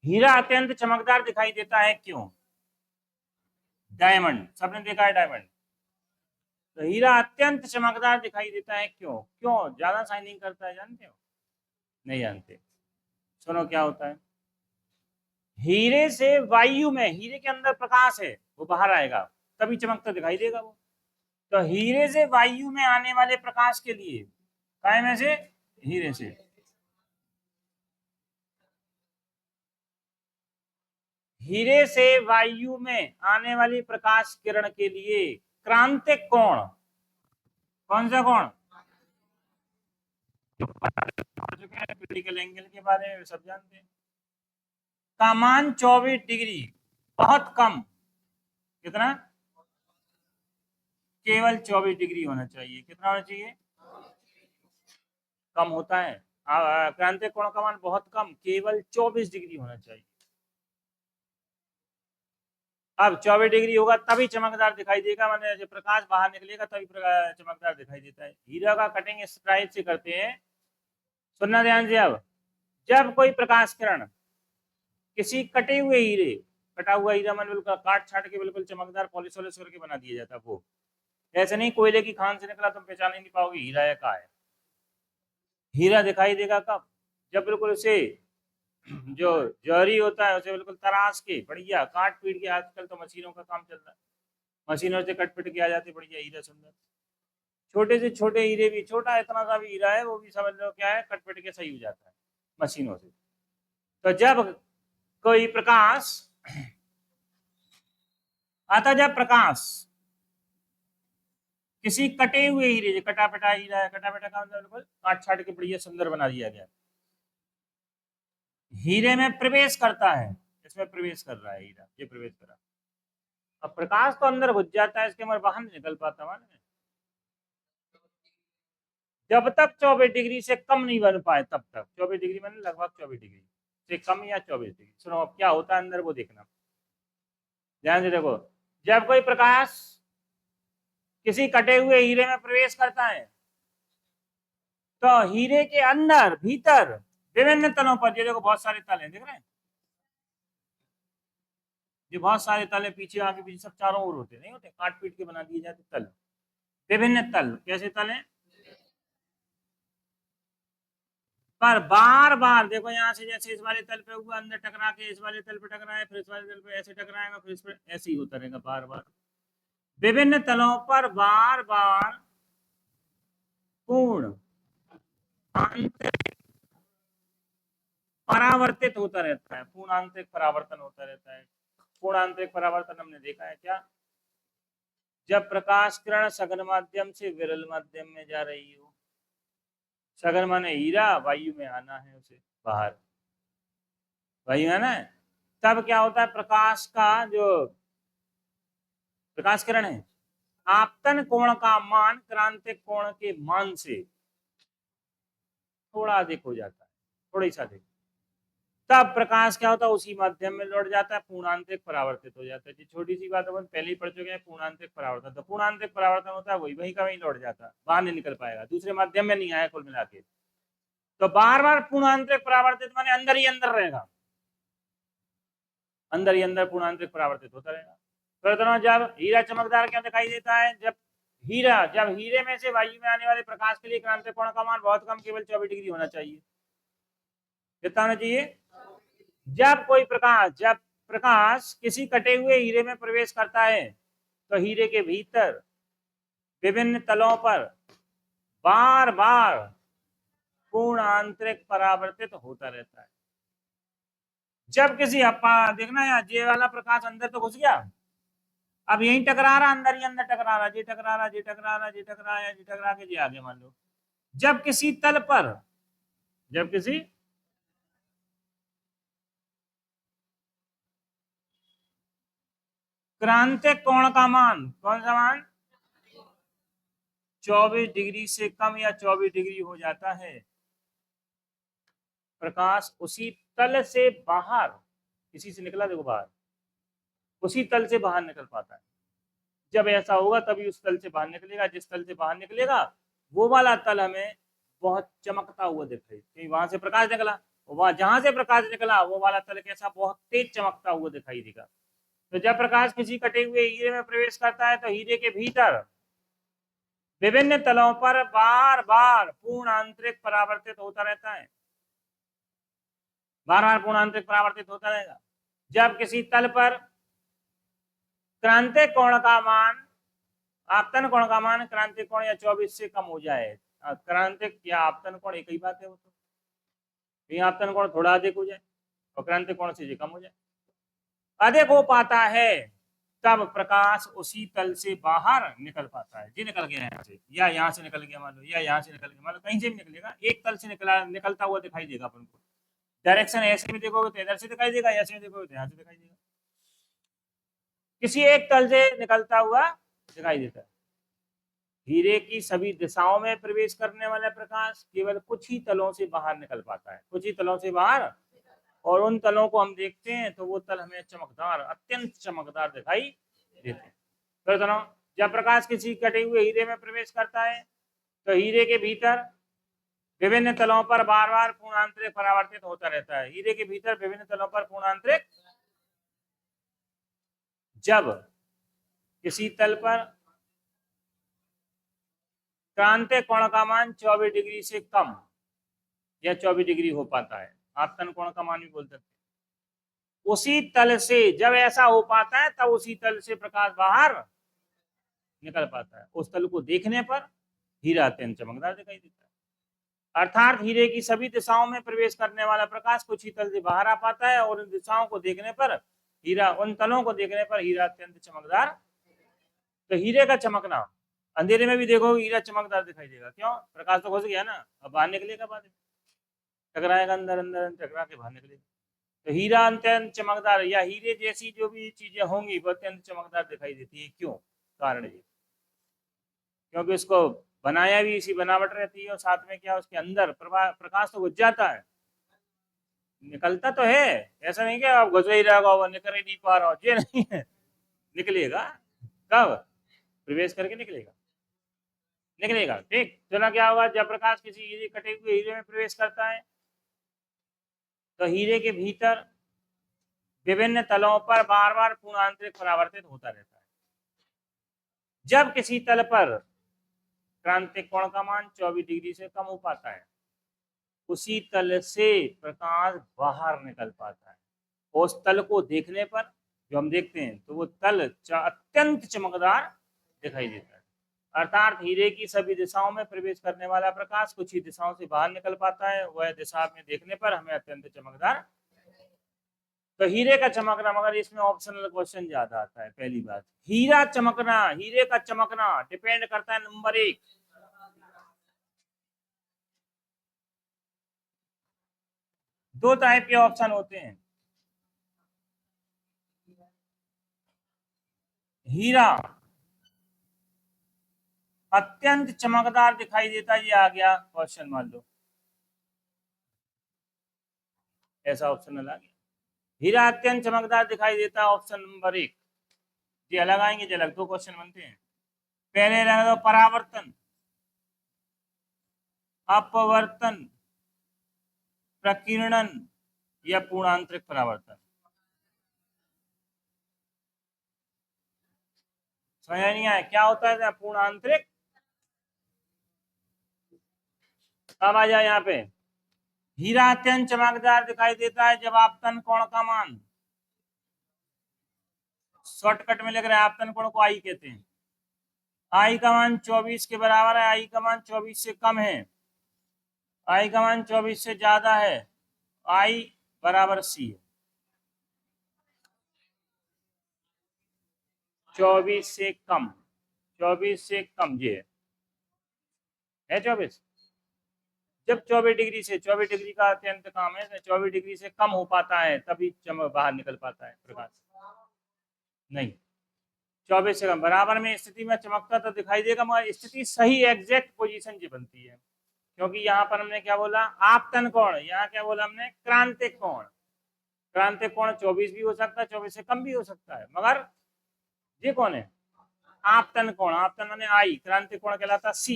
हीरा अत्यंत चमकदार दिखाई देता है क्यों? डायमंड, सबने देखा है डायमंड। तो हीरा अत्यंत चमकदार दिखाई देता है क्यों? क्यों ज्यादा शाइनिंग करता है, जानते हो? नहीं जानते। सुनो क्या होता है। हीरे से वायु में, हीरे के अंदर प्रकाश है, वो बाहर आएगा तभी चमकता दिखाई देगा वो। तो हीरे से वायु में आने वाले प्रकाश के लिए, काय में से? हीरे से। हीरे से वायु में आने वाली प्रकाश किरण के लिए क्रांतिक कोण, कौन सा कोण? क्रिटिकल एंगल के बारे में सब जानते हैं। का मान 24 डिग्री, बहुत कम। कितना? केवल 24 डिग्री होना चाहिए। कितना होना चाहिए? कम होता है। क्रांतिक कोण का मान बहुत कम, केवल 24 डिग्री होना चाहिए। अब 24 डिग्री होगा तभी चमकदार दिखाई देगा, माने जब प्रकाश बाहर निकलेगा तभी चमकदार दिखाई देता है। हीरा का कटिंग इस टाइप से करते हैं, सुनना ध्यान से। अब जब कोई प्रकाश किरण किसी कटे हुए हीरे, कटा हुआ हीरा मन बिल्कुल काट छाट के बिल्कुल चमकदार पॉलिश वॉलिश करके बना दिया जाता है वो। ऐसे नहीं कोयले की खान से निकला तुम पहचान ही नहीं पाओगे हीरा है का है। हीरा दिखाई देगा कब? जब बिल्कुल उसे जो जहरी होता है उसे बिल्कुल तराश के बढ़िया काट पीट के, आजकल तो मशीनों का काम चल रहा है, मशीनों से कट पिट के आ जाती बढ़िया हीरा सुंदर। छोटे से छोटे हीरे भी, छोटा इतना सा भी हीरा है वो भी समझ लो क्या है, कट पिट के सही हो जाता है मशीनों से। तो जब कोई प्रकाश आता, जब प्रकाश किसी कटे हुए हीरे, जो कटा पटा हीरा है, कटा पटा का मतलब बिल्कुल काट छाट के बढ़िया सुंदर बना दिया गया, हीरे में प्रवेश करता है, इसमें प्रवेश कर रहा है हीरा, ये प्रवेश कर रहा है। अब प्रकाश तो अंदर घुस जाता है, इसके मगर बाहर नहीं निकल पाता मान। जब तक 24 डिग्री से कम नहीं बन पाए तब तक, 24 डिग्री मैंने लगभग 24 डिग्री से कम या 24 डिग्री। सुनो अब क्या होता है अंदर वो देखना ध्यान से देखो। जब कोई प्रकाश किसी कटे हुए हीरे में प्रवेश करता है तो हीरे के अंदर भीतर विभिन्न तलों पर, ये देखो बहुत सारे तल हैं, देख रहे हैं? ये बहुत सारे तल है, पीछे आगे पीछे सब चारों ओर होते नहीं होते, काट पीट के बना दिए जाते तल। विभिन्न तल, कैसे तल हैं? पर बार बार देखो यहाँ से, जैसे इस वाले तल पे हुआ अंदर टकरा के इस वाले तल पे टकराए, फिर इस वाले तल पे ऐसे टकराएगा, फिर इस पे ऐसे ही होता रहेगा बार बार। विभिन्न तलों पर बार बार पूर्ण आंतरिक परावर्तित होता रहता है, पूर्ण आंतरिक परावर्तन होता रहता है। पूर्ण आंतरिक परावर्तन हमने देखा है क्या? जब प्रकाश किरण सघन माध्यम से विरल माध्यम में जा रही हो, सघन माने हीरा, वायु में आना है उसे बाहर, वायु आना है, तब क्या होता है? प्रकाश का जो प्रकाश किरण है, आपतन कोण का मान क्रांतिक कोण के मान से थोड़ा अधिक हो जाता है, थोड़ी सा अधिक। तब प्रकाश क्या होता है? उसी माध्यम में लौट जाता है, पूर्णांतरिक परावर्तित हो जाता है। जी छोटी सी बात अपन पहले ही पढ़ चुके हैं, पूर्णांतरिक परावर्तन। तो पूर्णांतरिक परावर्तन होता है वही वही का वही लौट जाता है, बाहर नहीं निकल पाएगा, दूसरे माध्यम में नहीं आया कुल मिला के। तो बार बार पूर्णांतरिक परावर्तित माने अंदर ही अंदर रहेगा, अंदर ही अंदर पूर्णांतरिक परावर्तित होता रहेगा। तो जब हीरा चमकदार क्या दिखाई देता है? जब हीरे में से वायु में आने वाले प्रकाश के लिए क्रांतिक कोण का मान बहुत कम, केवल 24 डिग्री होना चाहिए। कितना होना चाहिए? जब प्रकाश किसी कटे हुए हीरे में प्रवेश करता है तो हीरे के भीतर विभिन्न तलों पर बार बार पूर्ण आंतरिक परावर्तित होता रहता है। जब किसी अपा देखना यार, ये वाला प्रकाश अंदर तो घुस गया, अब यही टकरा रहा, अंदर ही अंदर टकरा रहा, जी टकरा रहा, जी टकरा रहा, जी टकरा जी टकरा के जी आगे मान लो। जब किसी तल पर, जब किसी क्रांतिक कोण का मान, कौन सा मान? 24 डिग्री से कम या 24 डिग्री हो जाता है, प्रकाश उसी तल से बाहर, किसी से निकला देखो बाहर, उसी तल से बाहर निकल पाता है। जब ऐसा होगा तभी उस तल से बाहर निकलेगा, जिस तल से बाहर निकलेगा वो वाला तल हमें बहुत चमकता हुआ दिखाई, क्योंकि वहां से प्रकाश निकला वहां जहां से प्रकाश निकला वो वाला तल कैसा, बहुत तेज चमकता हुआ दिखाई देगा। तो जब प्रकाश किसी कटे हुए हीरे में प्रवेश करता है तो हीरे के भीतर विभिन्न तलों पर बार बार पूर्ण आंतरिक परावर्तित होता रहता है, बार बार पूर्ण आंतरिक परावर्तित होता रहेगा। जब किसी तल पर क्रांतिक कोण का मान, आपतन कोण का मान क्रांतिक कोण या 24 से कम हो जाए, क्रांतिक या आपतन कोण एक ही बात है, वो तो आपतन कोण थोड़ा अधिक हो जाए और क्रांतिक कोण से कम हो जाए, अधिक हो पाता है, तब प्रकाश उसी तल से बाहर निकल पाता है। जी निकल गया यहाँ से, या यहाँ से निकल गया मान लो, या यहाँ से निकल गया मान लो, कहीं से भी निकलेगा, एक तल से निकलता हुआ दिखाई देगा अपन को। डायरेक्शन ऐसे में देखोगे तो इधर से दिखाई देगा, ऐसे में देखोगे तो यहाँ से दिखाई देगा, किसी एक तल से निकलता हुआ दिखाई देता है। हीरे की सभी दिशाओं में प्रवेश करने वाला प्रकाश केवल कुछ ही तलों से बाहर निकल पाता है, कुछ ही तलों से बाहर, और उन तलों को हम देखते हैं तो वो तल हमें चमकदार, अत्यंत चमकदार दिखाई देते हैं। तो दोनों, जब प्रकाश किसी कटे हुए हीरे में प्रवेश करता है तो हीरे के भीतर विभिन्न तलों पर बार बार पूर्णांतरिक परावर्तित होता रहता है। हीरे के भीतर विभिन्न तलों पर पूर्णांतरिक, जब किसी तल पर क्रांतिक कोण का मान 24 डिग्री से कम या 24 डिग्री हो पाता है, आपतन कोण का मान भी बोल सकते हैं, उसी तल से जब ऐसा हो पाता है तब उसी तल से प्रकाश बाहर निकल पाता है। उस तल को देखने पर हीरा अत्यंत चमकदार दिखाई देता है। अर्थात हीरे की सभी दिशाओं में प्रवेश करने वाला प्रकाश कुछ ही तल से बाहर आ पाता है और उन दिशाओं को देखने पर हीरा, उन तलों को देखने पर हीरा अत्यंत चमकदार। तो हीरे का चमकना, अंधेरे में भी देखोगे हीरा चमकदार दिखाई देगा, क्यों, प्रकाश तो घुस गया ना, अब बाहर निकलेगा, बाद में टकराएगा, अंदर अंदर टकरा के बाहर निकलेगा। तो हीरा अत्यंत चमकदार, या हीरे जैसी जो भी चीजें होंगी वो अत्यंत चमकदार दिखाई देती है। क्यों, कारण ये, क्योंकि उसको बनाया भी इसी बनावट रहती है और साथ में क्या, उसके अंदर प्रकाश तो घुस जाता है, निकलता तो है, ऐसा नहीं कि आप घुस ही रहेगा वो निकल ही नहीं पा रहा, ये नहीं है, निकलेगा, कब, प्रवेश करके निकलेगा, निकलेगा। ठीक, चलो क्या होगा, जब प्रकाश किसी हीरे, कटे हुए हीरे में प्रवेश करता है तो हीरे के भीतर विभिन्न तलों पर बार बार पूर्णांतरिक परावर्तित होता रहता है। जब किसी तल पर क्रांतिक कोण का मान 24 डिग्री से कम हो पाता है, उसी तल से प्रकाश बाहर निकल पाता है। उस तल को देखने पर, जो हम देखते हैं, तो वो तल अत्यंत चमकदार दिखाई देता है। अर्थात हीरे की सभी दिशाओं में प्रवेश करने वाला प्रकाश कुछ ही दिशाओं से बाहर निकल पाता है, वह दिशा में देखने पर हमें अत्यंत चमकदार। तो हीरे का चमकना, मगर इसमें ऑप्शनल क्वेश्चन ज्यादा आता है। पहली बात, हीरा चमकना, हीरे का चमकना डिपेंड करता है नंबर 1, दो टाइप के ऑप्शन होते हैं। हीरा अत्यंत चमकदार दिखाई देता है, ये आ गया क्वेश्चन, मान लो ऐसा ऑप्शन आ गया, हीरा अत्यंत चमकदार दिखाई देता है, ऑप्शन नंबर 1। ये अलग आएंगे, जो अलग दो क्वेश्चन बनते हैं। पहले लगा दो परावर्तन, अपवर्तन, प्रकीर्णन या पूर्णांतरिक परावर्तन। समझ नहीं आया क्या होता है पूर्णांतरिक। अब आ जाए यहाँ पे, हीरा अत्यंत चमकदार दिखाई देता है जब आपतन कोण का मान, शॉर्टकट में लिख रहे हैं, आपतन कोण को आई कहते हैं, आई का मान 24 के बराबर है, आई का मान 24 से कम है, आई का मान 24 से ज्यादा है, आई बराबर सी है। 24 से कम, 24 से कम ये है 24। जब 24 डिग्री से, 24 डिग्री का अत्यंत काम है, 24 डिग्री से कम हो पाता है तभी चमक बाहर निकल पाता है प्रकाश, नहीं 24 से कम बराबर में स्थिति में चमकता तो दिखाई देगा, मगर स्थिति सही एग्जैक्ट पोजीशन जो बनती है, क्योंकि यहाँ पर हमने क्या बोला, आपतन कोण, यहाँ क्या बोला हमने, क्रांतिक कोण। क्रांतिक कोण 24 भी हो सकता है, 24 से कम भी हो सकता है, मगर ये कौन है, आपतन कोण, आपतन माने आई, क्रांतिक कोण कहलाता सी,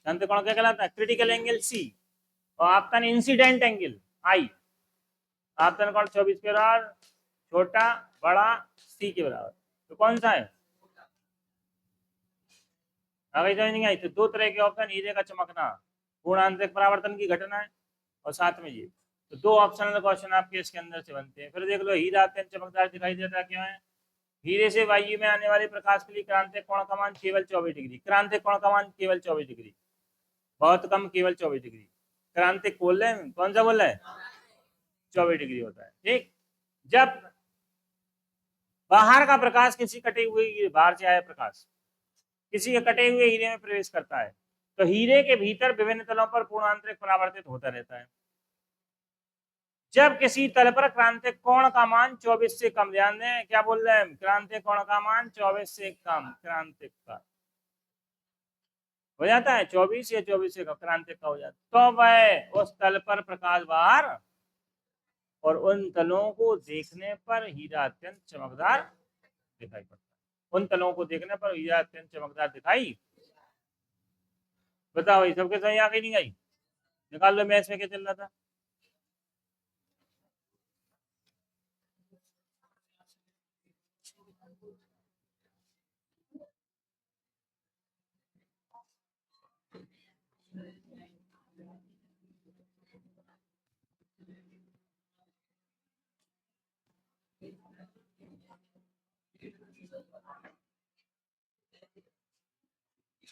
क्रांतिक कोण क्या कहलाता है, क्रिटिकल एंगल सी, और आपतन इंसिडेंट एंगल आई, आपतन कोण 24 के बराबर, छोटा बड़ा सी के बराबर, तो कौन सा है? अगर समझ नहीं आई तो दो तरह के ऑप्शन, हीरे का चमकना पूर्णांतरिक परावर्तन की घटना है, और साथ में ये, तो दो ऑप्शनल क्वेश्चन आपके इसके अंदर से बनते हैं। फिर देख लो, हीरा अत्यंत चमकदार दिखाई देता क्यों है? हीरे से वायु में आने वाले प्रकाश के लिए क्रांतिक कोण का मान केवल 24 डिग्री, क्रांतिक कोण का मान केवल 24 डिग्री, बहुत कम, केवल 24 डिग्री। क्रांतिक बोल रहे हैं, कौन सा बोल रहा है? 24 डिग्री होता है। ठीक, जब बाहर का प्रकाश किसी कटे हुए, बाहर से आया प्रकाश किसी के कटे हुए हीरे में प्रवेश करता है, तो हीरे के भीतर विभिन्न तलों पर पूर्णांतरिक परावर्तित होता रहता है। जब किसी तल पर क्रांतिक कोण का मान 24 से कम, ध्यान दें क्या बोल रहे हैं, क्रांतिक कोण का मान 24 से कम, क्रांतिक का हो जाता है 24 या 24 से कम, क्रांतिक का हो जाता है, तो वह उस तल पर प्रकाश बाहर, और उन तलों को देखने पर हीरा अत्यंत चमकदार दिखाई पड़ता है। उन तलों को देखने पर हीरा अत्यंत चमकदार दिखाई, बताओ भाई सबके सही आ गई नहीं आई? निकाल लो मैथ्स में क्या चल रहा था।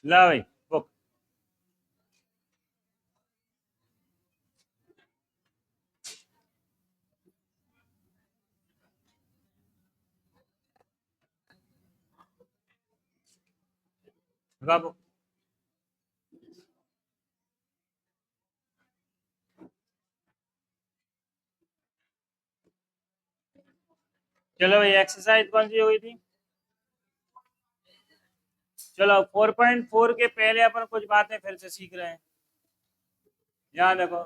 ला भाई बुक, बुक। चलो भाई, एक्सरसाइज कौन सी हो गई थी? चलो 4.4 के पहले अपन कुछ बातें फिर से सीख रहे हैं। याद देखो,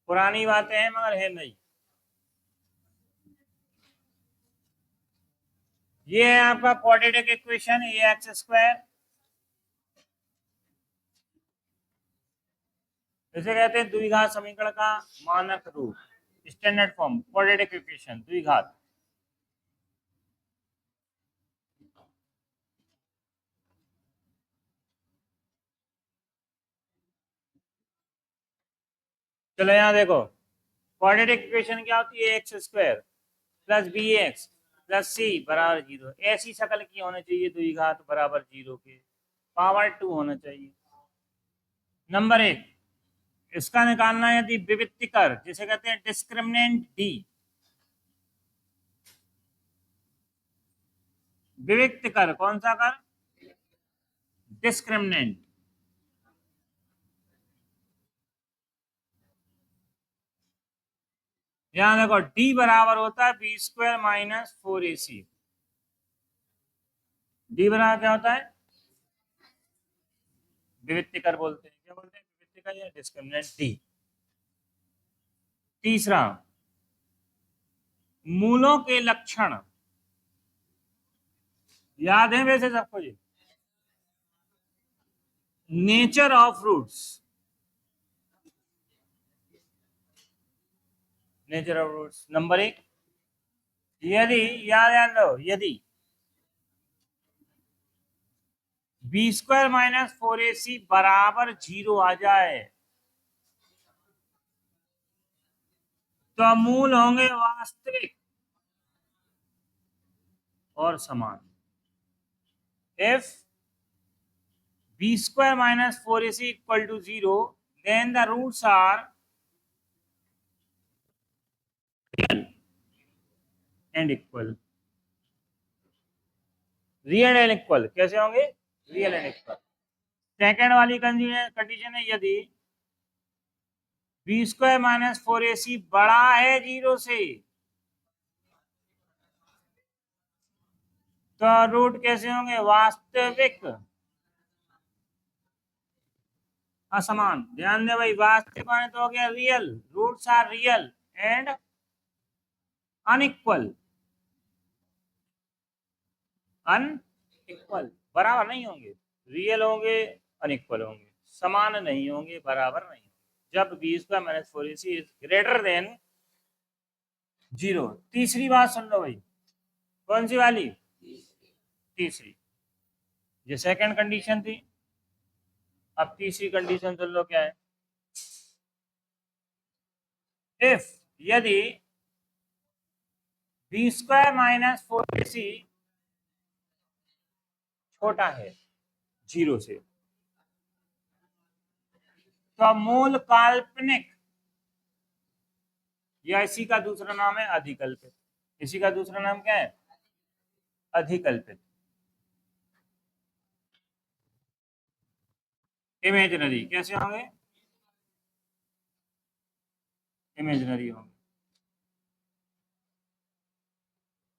पुरानी बातें हैं मगर है नहीं। ये है आपका क्वाड्रेटिक इक्वेशन, ए एक्स स्क्वायर, इसे कहते हैं द्विघात समीकरण का मानक रूप, स्टैंडर्ड फॉर्म, क्वाड्रेटिक इक्वेशन द्विघात। चलो यहाँ देखो, क्वाड्रेटिक इक्वेशन क्या होती है? X square plus B X plus C बराबर 0, ऐसी शक्ल की होनी चाहिए द्विघात बराबर 0 के, पावर 2 होना चाहिए। नंबर एक, इसका निकालना है यदि विविक्ति कर, जिसे कहते हैं डिस्क्रिमिनेंट डी, विविक्त कर, कौन सा कर? डिस्क्रिमिनेंट। यहां देखो डी बराबर होता है B square minus 4ac। D बराबर क्या होता है? विविक्त कर बोलते हैं, क्या बोलते हैं? विविक्त कर या डिस्क्रिमिनेंट डी। तीसरा, मूलों के लक्षण याद है वैसे सबको जी? Nature of fruits, nature of fruits number एक। यदि, याद याद लो, यदि बी स्क्वायर माइनस 4ac बराबर 0 आ जाए तो मूल होंगे वास्तविक और समान। If b square minus 4ac equal to 0, then the roots are real and equal। Real and equal कैसे होंगे? Real and equal. सेकेंड वाली कंडीशन है, यदि b स्क्वायर माइनस 4ac बड़ा है 0 से, तो रूट कैसे होंगे? वास्तविक असमान। ध्यान दे भाई, वास्तविक माने तो हो गया real, roots are real and unequal. Unequal बराबर नहीं होंगे, रियल होंगे, अनइक्वल होंगे, समान नहीं होंगे, बराबर नहीं होंगे। जब b square minus 4ac is greater than 0। तीसरी बात सुन लो भाई, कौन सी वाली? तीसरी। ये सेकंड कंडीशन थी, अब तीसरी कंडीशन सुन लो क्या है। इफ यदि बी स्क्वायर माइनस 4ac छोटा है 0 से, तो मूल काल्पनिक, या इसी का दूसरा नाम है अधिकल्पित। इसी का दूसरा नाम क्या है? अधिकल्पित, इमेजिनरी। कैसे होंगे? इमेजिनरी होंगे,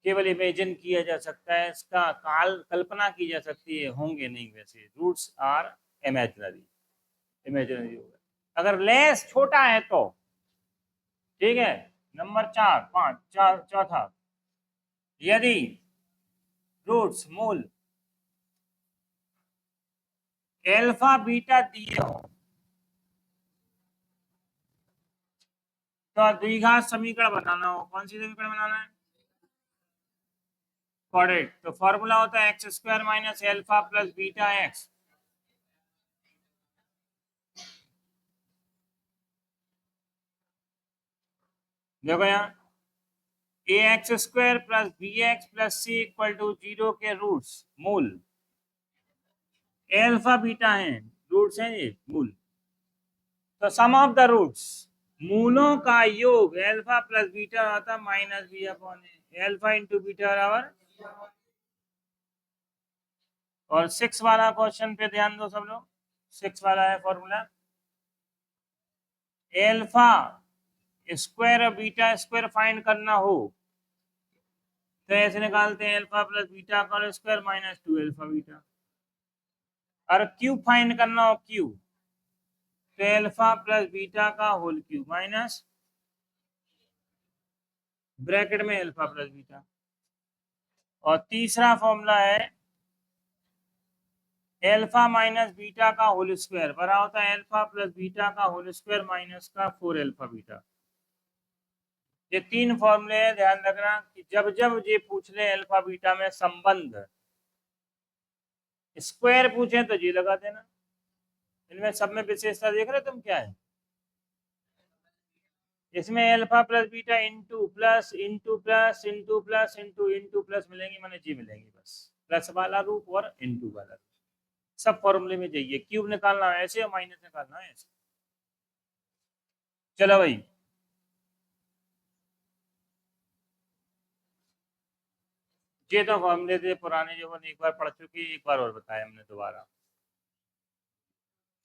केवल इमेजिन किया जा सकता है, इसका कल्पना की जा सकती है, होंगे नहीं। वैसे रूट्स आर इमेजिनरी, इमेजिनरी होगा। अगर लेस छोटा है तो ठीक है। नंबर 4 5 चौथा, यदि रूट्स मूल एल्फा बीटा दिए हो तो द्विघात समीकरण बनाना हो। कौन सी समीकरण बनाना है? कॉर्डिनेट। तो फॉर्मूला होता है X square minus alpha plus beta X. देखो यहाँ A X square plus B X plus C equal to 0 के रूट्स मूल एल्फा बीटा हैं, रूट्स हैं ये मूल। तो सम ऑफ द रूट्स, मूलों का योग एल्फा प्लस बीटा आता है माइनस बी अपॉन ए, एल्फा इंटू बीटा बराबर। और 6 वाला क्वेश्चन पे ध्यान दो सब लोग। 6 वाला है फॉर्मूला, एल्फा स्क्वायर और बीटा स्क्वायर फाइंड करना हो तो ऐसे निकालते हैं, एल्फा प्लस बीटा का स्क्वायर माइनस 2 एल्फा बीटा। और क्यूब फाइंड करना हो, क्यूब तो एल्फा प्लस बीटा का होल क्यूब माइनस ब्रैकेट में एल्फा प्लस बीटा। और तीसरा फॉर्मूला है एल्फा माइनस बीटा का होल स्क्वायर बड़ा होता है एल्फा प्लस बीटा का होल स्क्वायर माइनस का 4 एल्फा बीटा। ये 3 फॉर्मूले हैं, ध्यान रखना कि जब जब ये पूछ ले अल्फा बीटा में संबंध, स्क्वायर पूछे तो जी लगा देना। इनमें सब में विशेषता देख रहे तुम क्या है? इसमें alpha plus beta into plus into plus into plus into into plus मिलेंगी, माने जी मिलेंगी बस। प्लस वाला रूप और इंटू वाला रूप सब फॉर्मूले में जाइए। क्यूब निकालना है ऐसे और माइनस निकालना है ऐसे। चलो भाई, ये तो फॉर्मूले थे पुराने जो एक बार पढ़ चुकी, एक बार और बताया हमने दोबारा।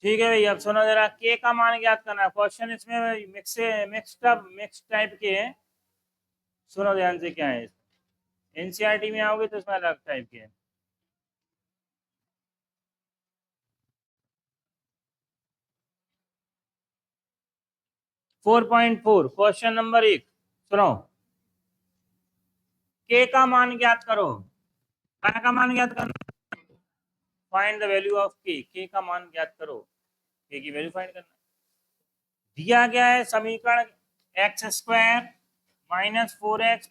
ठीक है भाई, अब सुनो जरा, के का मान ज्ञात करना। क्वेश्चन इसमें मिक्स टाइप के हैं, सुनो ध्यान से क्या है। एनसीईआरटी में आओगे तो इसमें अलग टाइप के हैं। 4.4 क्वेश्चन नंबर 1 सुनो, के का मान ज्ञात करो। क्या का मान ज्ञात करना? फाइंड द वैल्यू ऑफ के का मान ज्ञात करो, के की वैल्यू फाइंड करना। दिया गया है समीकरण x square minus 4x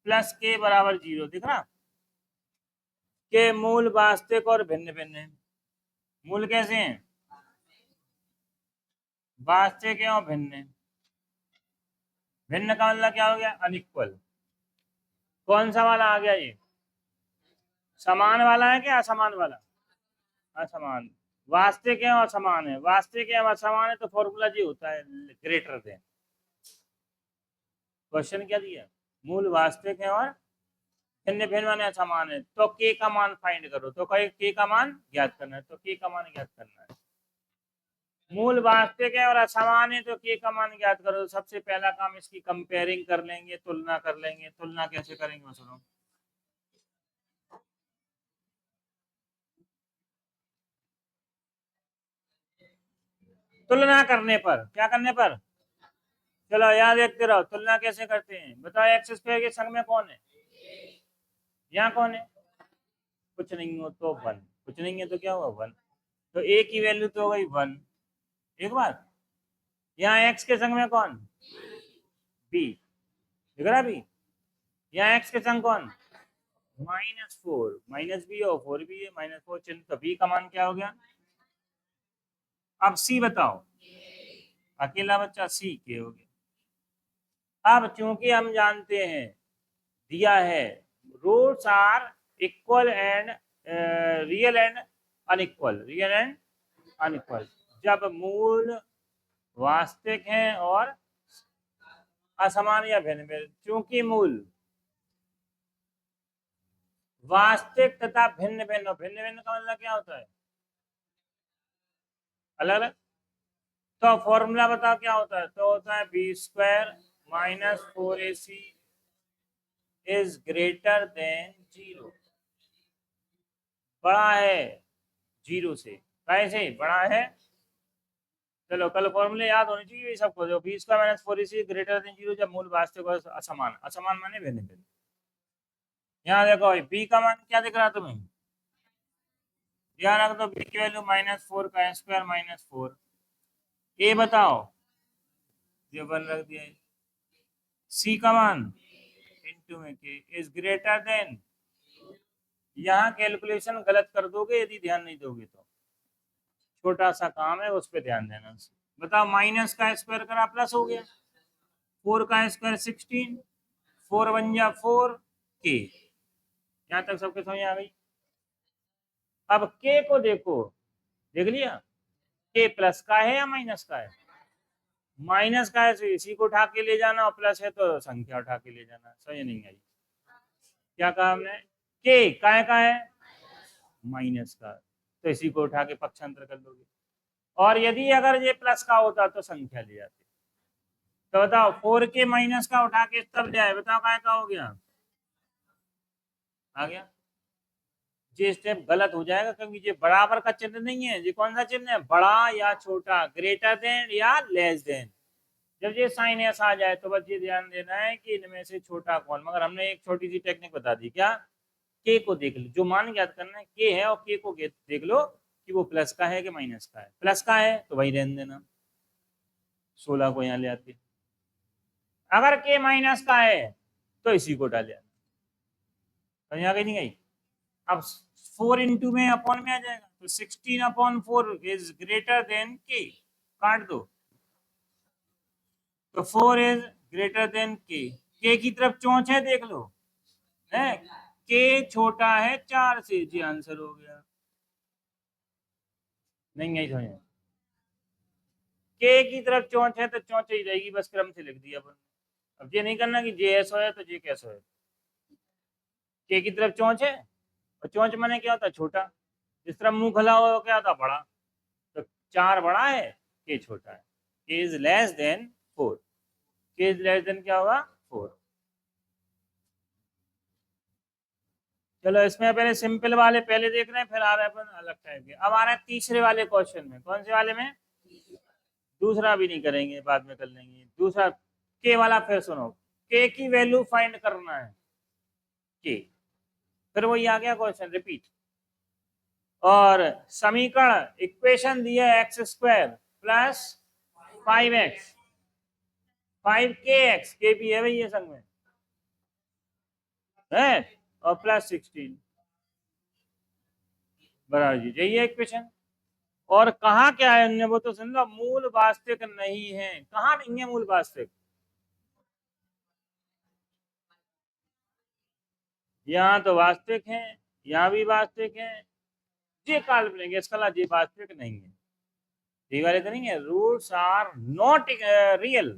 plus के बराबर 0, दिख रहा? के मूल वास्तविक और भिन्न भिन्न है। मूल कैसे हैं? वास्तविक है और भिन्न है। भिन्न का मतलब क्या हो गया? अनइक्वल। कौन सा वाला आ गया ये? समान वाला है क्या असमान वाला? असमान। वास्तविक है और समान है, वास्तविक है और असमान है तो फॉर्मूला जी होता है ग्रेटर देन। क्वेश्चन क्या दिया? मूल वास्तविक है और भिन्न भिन्न माने असमान है, तो के का मान फाइंड करो। तो के का मान ज्ञात करना है, तो के का मान ज्ञात करना है। मूल वास्तविक है और असमान है तो के का मान ज्ञात करो। सबसे पहला काम इसकी कंपेयरिंग कर लेंगे, तुलना कर लेंगे। तुलना कैसे करेंगे सुनो, तुलना करने पर, क्या करने पर? चलो यहाँ देखते रहो, तुलना कैसे करते हैं बताओ। एक्स स्क्वायर के संग में कौन है? यहाँ कौन है? कुछ नहीं हो तो 1, कुछ नहीं है तो क्या हुआ 1, तो ए की वैल्यू तो हो गई 1। एक बार यहाँ एक्स के संग में कौन, बी, दिख रहा बी, यहाँ एक्स के संग कौन, -4, माइनस भी और 4 भी है, -4 चिन्ह, तो बी का मान क्या हो गया। अब सी बताओ, अकेला बच्चा सी के हो गया। अब चूंकि हम जानते हैं दिया है roots are equal and real and unequal, real and unequal, जब मूल वास्तविक हैं और असमान या भिन्न भिन्न, चूंकि मूल वास्तविक तथा भिन्न भिन्न, भिन्न भिन्न का मतलब क्या होता है, अलग अलग, तो फॉर्मूला बताओ क्या होता है, तो होता है b² - 4ac is greater than 0, बड़ा है 0 से, कैसे बड़ा है, चलो कल फॉर्मूले याद होने चाहिए सबको, जो b² - 4ac ग्रेटर देन 0 जब मूल वास्तविक और असमान, असमान माने भिन्न भिन्न। यहाँ देखो b का मान क्या दिख रहा है तुम्हें, ध्यान रख दो, b की वैल्यू -4 का स्क्वायर -4, ए बताओ, ये 1 रख दिया, सी का मान इनटू में के इज ग्रेटर देन, यहाँ कैलकुलेशन गलत कर दोगे यदि ध्यान नहीं दोगे तो, छोटा सा काम है उस पर ध्यान देना। बताओ माइनस का स्क्वायर करा प्लस हो गया, 4 का स्क्वायर 16, 4 1 जा 4 के, यहाँ तक सबके समझ आ गई। अब के को देखो, देख लिया के प्लस का है या माइनस का है, माइनस का है तो इसी को उठा के ले जाना, और प्लस है तो संख्या उठा के ले जाना, समझ नहीं आई, क्या कहा हमने, के काय का है माइनस का, तो इसी को उठा के पक्षांतर कर दोगे, और यदि अगर ये प्लस का होता तो संख्या ले जाते, तो बताओ 4 के माइनस का उठा के तब जाए, बताओ काय का हो गया, आ गया। ये स्टेप गलत हो जाएगा क्योंकि ये बराबर का चिन्ह नहीं है, ये कौन सा चिन्ह है, बड़ा या छोटा, ग्रेटर देन या लेस देन, जब ये साइन ऐसा आ जाए तो बस ये ध्यान देना है कि इनमें से छोटा कौन, मगर हमने एक छोटी सी टेक्निक बता दी, क्या, के को देख लो, जो मान ज्ञात करना है के है, और के को देख लो कि वो प्लस का है कि माइनस का है, प्लस का है तो वही रहने देना, 16 को यहाँ ले आते, अगर के माइनस का है तो इसी को डाल देना, समझ आ गई नहीं गई। अब 4 इंटू में अपॉन में आ जाएगा, तो 16/4 इज ग्रेटर देन के, काट दो, तो 4 इज ग्रेटर देन के की तरफ चौंच है देख लो, है के छोटा है 4 से, जी आंसर हो गया, नहीं यही समझ, के की तरफ चौंच है तो चौंच ही रहेगी, बस क्रम से लिख दिया अपन, अब ये नहीं करना कि जे ऐसा है तो जे कैसा है, के की तरफ चौंच है, और चौंच माने क्या होता है, छोटा, जिस तरह मुंह खुला हो क्या होता है, बड़ा, तो 4 बड़ा है के छोटा है, के इज लेस देन 4, के इज लेस देन क्या होगा 4। चलो इसमें पहले सिंपल वाले पहले देख रहे हैं, फिर आ रहा है अपन अलग टाइप के, अब आ रहा है तीसरे वाले क्वेश्चन में, कौन से वाले में, दूसरा भी नहीं करेंगे, बाद में कर लेंगे, दूसरा के वाला, फिर सुनो, के की वैल्यू फाइंड करना है, के, फिर वही आ गया क्वेश्चन रिपीट, और समीकरण इक्वेशन दिया x² प्लस 5x 5kx, के भी है भाई ये संग में है, और प्लस 16 बराबर जी, यही है इक्वेशन, और कहा क्या है हमने वो तो सुन लो, मूल वास्तविक नहीं है, कहा नहीं है मूल वास्तविक, यहाँ तो वास्तविक है, यहाँ भी वास्तविक है, ये काल्पनिक है, इसका मतलब ये वास्तविक नहीं है, ये वाले तो नहीं है, roots are not real,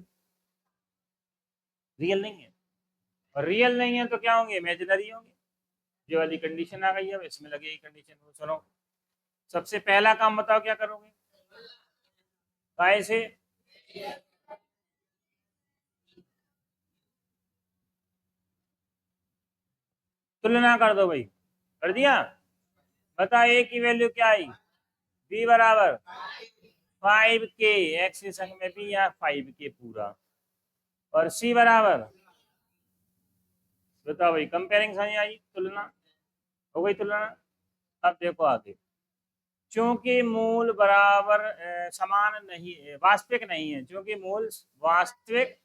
real नहीं है, और रियल नहीं है तो क्या होंगे, इमेजिनरी होंगे, ये वाली कंडीशन आ गई है, इसमें लगेगी कंडीशन, सुनो सबसे पहला काम बताओ क्या करोगे, काय से, तुलना कर दो भाई, कर दिया, बता ए की वैल्यू क्या आई, बी बराबर 5k, एक्स के संग में भी यहाँ 5k पूरा, और सी बराबर, बताओ भाई, कंपेयरिंग समझ आई, तुलना हो गई तुलना। अब देखो आगे, चूंकि मूल बराबर समान नहीं है, वास्तविक नहीं है, चूंकि मूल वास्तविक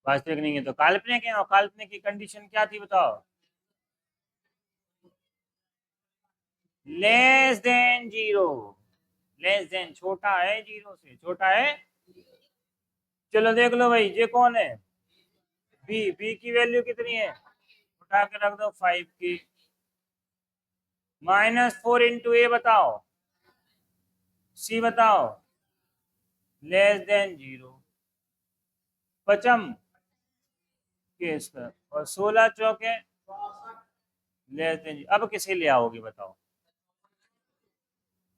वास्तविक नहीं है तो काल्पनिक है। और काल्पनिक की कंडीशन क्या थी बताओ? Less than zero, less than छोटा है जीरो से, छोटा है। चलो देख लो भाई, ये कौन है? बी की वैल्यू कितनी है? उठा के रख दो 5 की। -4 इंटू ए बताओ, सी बताओ। लेस देन जीरो, पचम के स्क्वायर, और 16 चौके लेस देन। अब किसे ले आओगे बताओ?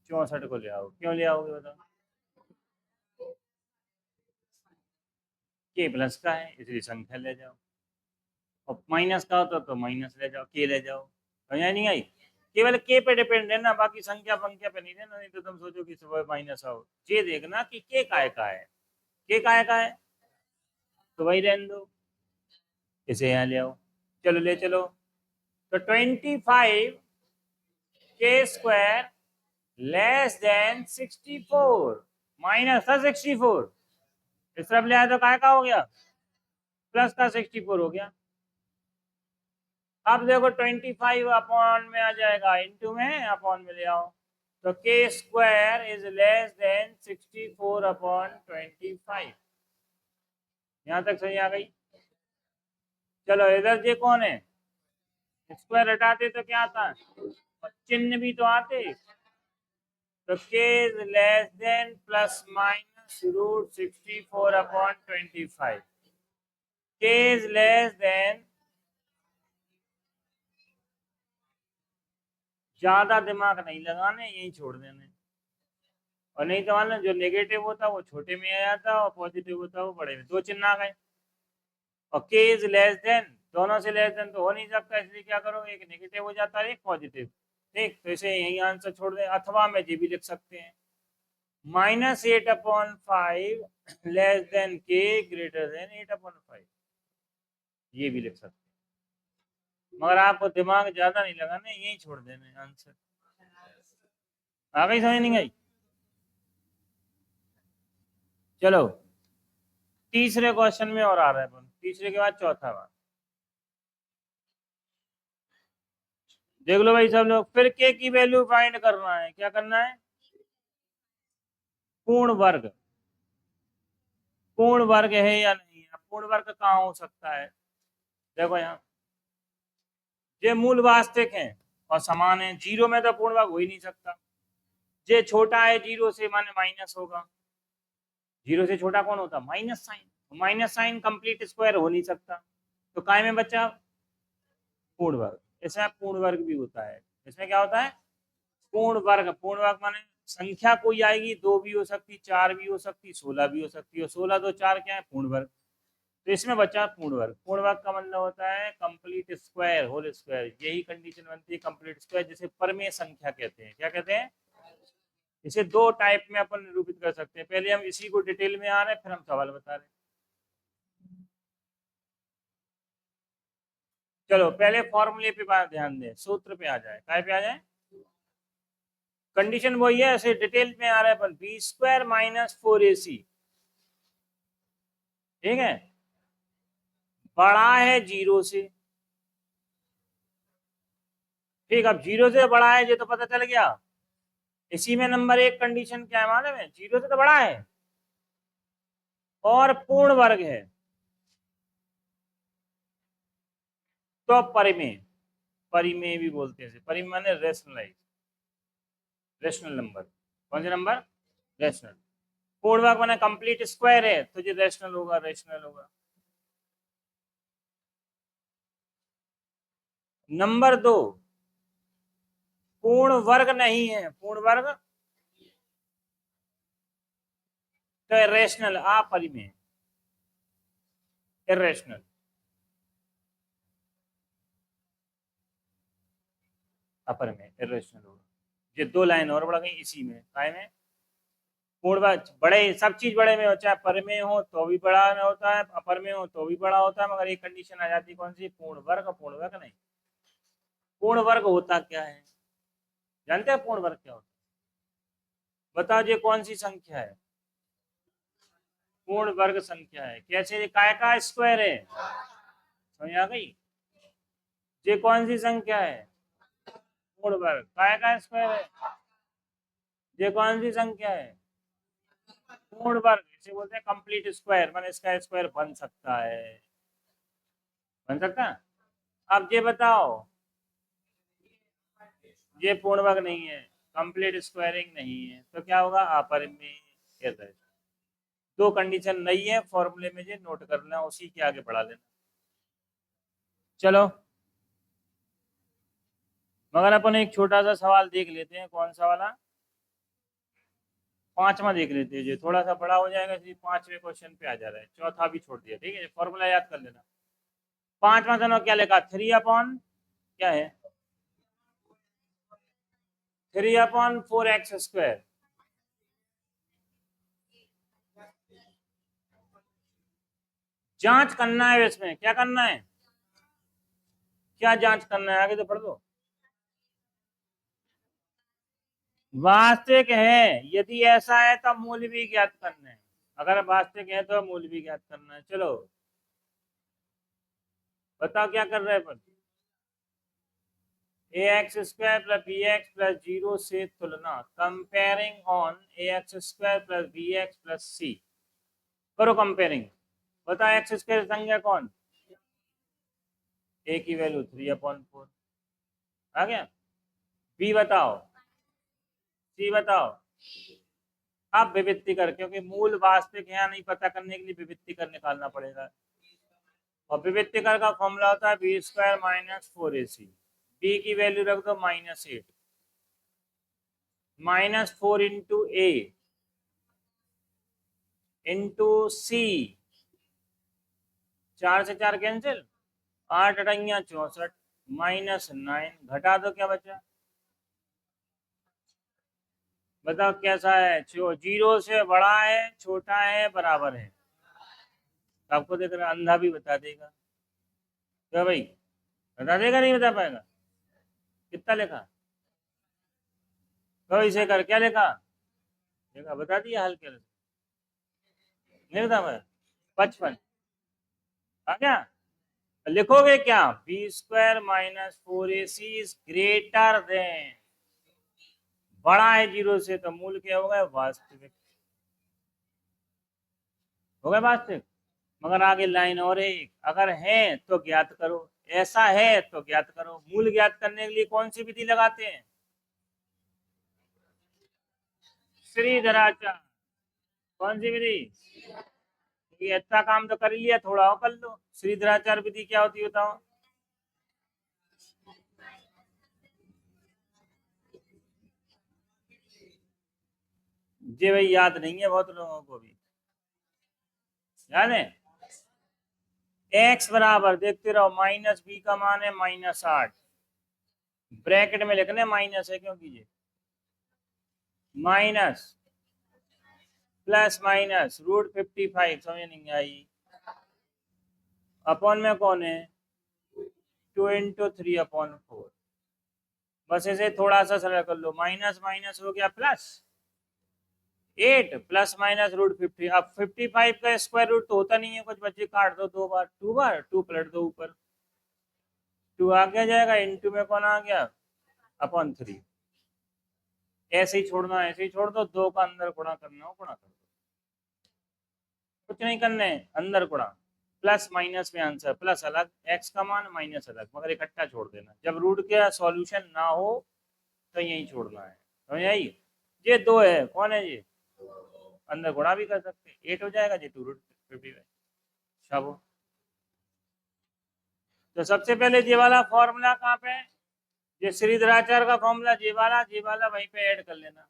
64 को ले आओ। क्यों ले आओगे बताओ? के प्लस का है इसलिए संख्या ले जाओ, और माइनस का होता तो माइनस ले जाओ, के ले जाओ। समझ नहीं आई? केवल के पे डिपेंड है ना, बाकी संख्या पंख्या पे नहीं रहना, नहीं तो तुम सोचो कि सुबह माइनस आओ। ये देखना कि के काय का है, के काय का है, तो वही रहने दो, इसे यहाँ ले आओ। चलो ले चलो। तो 25 के स्क्वायर लेस देन 64, माइनस था 64, इस तरफ ले आए तो काय का हो गया? प्लस का 64 हो गया। अब देखो 25 अपॉन में आ जाएगा, इंटू में अपॉन में ले आओ। तो के square is less then 64 upon 25। यहां तक सही आ गई? चलो इधर ये कौन है? स्क्वायर हटाते तो क्या आता है? और चिन्ह भी तो आते। तो k is less than plus minus root 64 upon 25। K is less then, ज्यादा दिमाग नहीं लगाने, यही छोड़ देने। और नहीं तो मानो जो नेगेटिव होता वो छोटे में आ जाता और पॉजिटिव होता वो बड़े में। दो चिन्ह आ गए। और के इज लेस देन, दोनों से लेस देन तो हो नहीं सकता, इसलिए क्या करो, एक नेगेटिव हो जाता है एक पॉजिटिव। ठीक, तो इसे यही आंसर छोड़ दें, अथवा में जी भी लिख सकते हैं। -8/5 लेस देन के ग्रेटर देन 8/5, ये भी लिख सकते हैं। मगर आपको दिमाग ज्यादा नहीं लगाना, यही छोड़ देना आंसर। आ गई समझ नहीं आई? चलो तीसरे क्वेश्चन में और आ रहा है अपन, तीसरे के बाद चौथा बार देख लो भाई सब लोग। फिर के की वैल्यू फाइंड करना है। क्या करना है? पूर्ण वर्ग, पूर्ण वर्ग है या नहीं है? पूर्ण वर्ग कहाँ हो सकता है? देखो यहाँ, ये मूल वास्तविक है और समान है, जीरो में तो पूर्ण वर्ग हो ही नहीं सकता। ये छोटा है जीरो से, माने माइनस होगा। जीरो से छोटा कौन होता? Minus sign. Minus sign complete square हो नहीं सकता, तो काय में बचा? पूर्ण वर्ग। इसमें पूर्ण वर्ग भी होता है। इसमें क्या होता है? पूर्ण वर्ग। पूर्ण वर्ग माने संख्या कोई आएगी, दो भी हो सकती, चार भी हो सकती, 16 भी हो सकती है। 16 दो चार क्या है? पूर्ण वर्ग। तो इसमें बचा पूर्ण वर्ग। पूर्ण वर्ग का मतलब होता है कंप्लीट स्क्वायर, होल स्क्वायर। यही कंडीशन बनती है कंप्लीट स्क्वायर, जिसे परमेय संख्या कहते हैं। क्या कहते हैं? इसे दो टाइप में अपन निरूपित कर सकते हैं। पहले हम इसी को डिटेल में आ रहे हैं, फिर हम सवाल बता रहे हैं। चलो पहले फॉर्मूले पे ध्यान दें, सूत्र पे आ जाए, काय पे आ जाए? कंडीशन वही है, ऐसे डिटेल में आ रहा है अपन। बी स्क्वायर -4ac, ठीक है, बड़ा है जीरो से। ठीक, अब जीरो से बड़ा है ये तो पता चल गया। इसी में नंबर एक कंडीशन क्या है मालूम है? जीरो से तो बड़ा है और पूर्ण वर्ग है, तो परिमेय, परिमेय भी बोलते हैं। परिमेय माने रेशनलाइज, रेशनल नंबर। कौन से नंबर? रेशनल। पूर्ण वर्ग माने कंप्लीट स्क्वायर है, तो ये रेशनल होगा, रेशनल होगा। नंबर दो, पूर्ण वर्ग नहीं है। पूर्ण वर्ग तो इरेशनल, अपरिमेय, इरेशनल। अपर में इरेशनल होगा। ये दो लाइन और बढ़ गई इसी में, काय में? पूर्ण वर्ग बड़े, सब चीज बड़े में हो, चाहे पर में हो तो भी बड़ा में होता है, अपर में हो तो भी बड़ा होता है, मगर एक कंडीशन आ जाती है, कौन सी? पूर्ण वर्ग। पूर्ण वर्ग नहीं, पूर्ण वर्ग होता क्या है? जानते हैं पूर्ण वर्ग क्या होता है? बताओ ये कौन सी संख्या है? पूर्ण वर्ग संख्या है। कैसे? काय का स्क्वायर है, समझ आ गई? ये कौन सी संख्या है? पूर्ण वर्ग। काय का स्क्वायर है, ये कौन सी संख्या है? पूर्ण वर्ग। इसे बोलते हैं कंप्लीट स्क्वायर, माने इसका स्क्वायर बन सकता है, बन सकता है। अब ये बताओ, ये पूर्ण वर्ग नहीं है, कंप्लीट स्क्वायरिंग नहीं है, तो क्या होगा? अपरिमेय। दो कंडीशन नहीं है फॉर्मूले में, ये नोट कर लेना, उसी के आगे बढ़ा लेना। चलो मगर अपन एक छोटा सा सवाल देख लेते हैं। कौन सा वाला? पांचवा देख लेते हैं, जो थोड़ा सा बड़ा हो जाएगा, इसलिए पांचवें क्वेश्चन पे आ जा रहा है, चौथा भी छोड़ दिया। ठीक है, फॉर्मूला याद कर लेना। पांचवा दोनों क्या लिखा? 3 अपॉन क्या है? 3/4x²। जांच करना है इसमें, क्या करना है? क्या जांच करना है? आगे तो पढ़ दो। वास्तविक है, यदि ऐसा है तो मूल्य भी ज्ञात करना है। अगर वास्तविक है तो मूल्य भी ज्ञात करना है। चलो बताओ क्या कर रहे हैं अपन? ax² + bx + 0 से तुलना, comparing on ax² + bx + c। करो कंपेयरिंग। बताओ x² संज्ञा कौन? a की वैल्यू 3/4 आ गया। b बताओ, c बताओ। अब विविक्ति कर, क्योंकि मूल वास्तविक है या नहीं पता करने के लिए विविक्ति कर निकालना पड़ेगा, और विविक्ति कर का फॉर्मूला होता है b² - 4ac। b की वैल्यू रख दो -8, -4 इंटू a इंटू c, 4 से 4 कैंसिल, 8 अठैया 64, -9 घटा दो, क्या बचा? बताओ कैसा है? 0 से बड़ा है, छोटा है, बराबर है? आपको देख रहा अंधा भी बता देगा। क्या भाई, बता देगा? नहीं बता पाएगा? कितना लिखा? तो इसे कर, क्या लिखा? देखा, बता दिया हल कर, नहीं बता पाया? 55 आ गया। लिखोगे क्या? b² - 4ac is greater then, बड़ा है 0 से, तो मूल क्या होगा? वास्तविक होगा, वास्तविक। मगर आगे लाइन और है, अगर है तो ज्ञात करो, ऐसा है तो ज्ञात करो। मूल ज्ञात करने के लिए कौन सी विधि लगाते हैं? श्रीधराचार्य। कौन सी विधि? ये इतना काम तो कर लिया, थोड़ा और कर लो। श्रीधराचार्य विधि क्या होती है बताओ? जी भाई, याद नहीं है बहुत लोगों को भी। याद है? x बराबर, देखते रहो, -b का मान है -8, ब्रैकेट में लिखने माइनस है क्यों कीजिए, माइनस +- √55, समझ नहीं आई? अपॉन में कौन है? 2 × 3/4। बस इसे थोड़ा सा सरल कर लो, माइनस माइनस हो गया प्लस, 8 +- √50। अब 55 का स्क्वायर रूट तो होता नहीं है, कुछ बच्चे काट दो, 2 बार, 2 बार 2 पलट दो, ऊपर 2 आगे जाएगा, इंटू में कौन आ गया? अपॉन 3। ऐसे ही छोड़ना है, ऐसे ही छोड़ दो, 2 का अंदर गुणा करना हो गुणा कर दो, कुछ नहीं करना है, अंदर गुणा, प्लस माइनस में आंसर, प्लस अलग एक्स का मान, माइनस अलग, मगर इकट्ठा छोड़ देना। जब रूट का सॉल्यूशन ना हो तो यही छोड़ना है, समझ आई? ये 2 है, कौन है ये? अंदर गुणा भी कर सकते हैं, 8 हो जाएगा जी, 2 √55। शाबो। तो सबसे पहले ये वाला फॉर्मूला कहाँ पे है? ये श्रीधराचार्य का फॉर्मूला, ये वाला वहीं पे ऐड कर लेना।